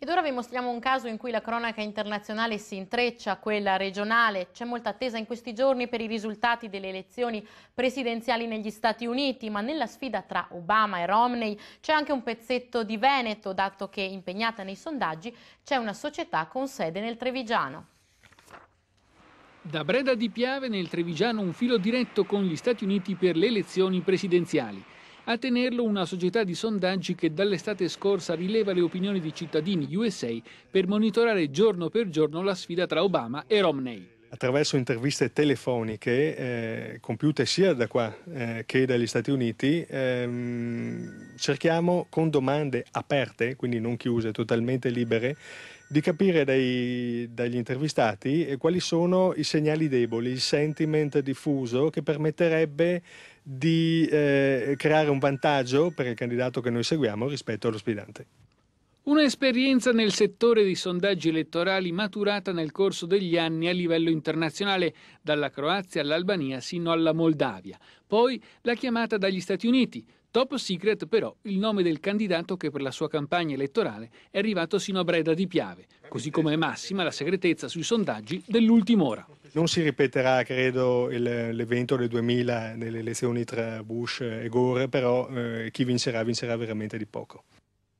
Ed ora vi mostriamo un caso in cui la cronaca internazionale si intreccia a quella regionale. C'è molta attesa in questi giorni per i risultati delle elezioni presidenziali negli Stati Uniti, ma nella sfida tra Obama e Romney c'è anche un pezzetto di Veneto, dato che impegnata nei sondaggi c'è una società con sede nel Trevigiano. Da Breda di Piave nel Trevigiano un filo diretto con gli Stati Uniti per le elezioni presidenziali. A tenerlo una società di sondaggi che dall'estate scorsa rileva le opinioni di cittadini USA per monitorare giorno per giorno la sfida tra Obama e Romney. Attraverso interviste telefoniche compiute sia da qua che dagli Stati Uniti cerchiamo con domande aperte, quindi non chiuse, totalmente libere, di capire dagli intervistati quali sono i segnali deboli, il sentiment diffuso che permetterebbe di creare un vantaggio per il candidato che noi seguiamo rispetto allo sfidante. Un'esperienza nel settore dei sondaggi elettorali maturata nel corso degli anni a livello internazionale, dalla Croazia all'Albania sino alla Moldavia. Poi la chiamata dagli Stati Uniti. Top secret però il nome del candidato che per la sua campagna elettorale è arrivato sino a Breda di Piave, così come è massima la segretezza sui sondaggi dell'ultima ora. Non si ripeterà, credo, l'evento del 2000 nelle elezioni tra Bush e Gore, però chi vincerà veramente di poco.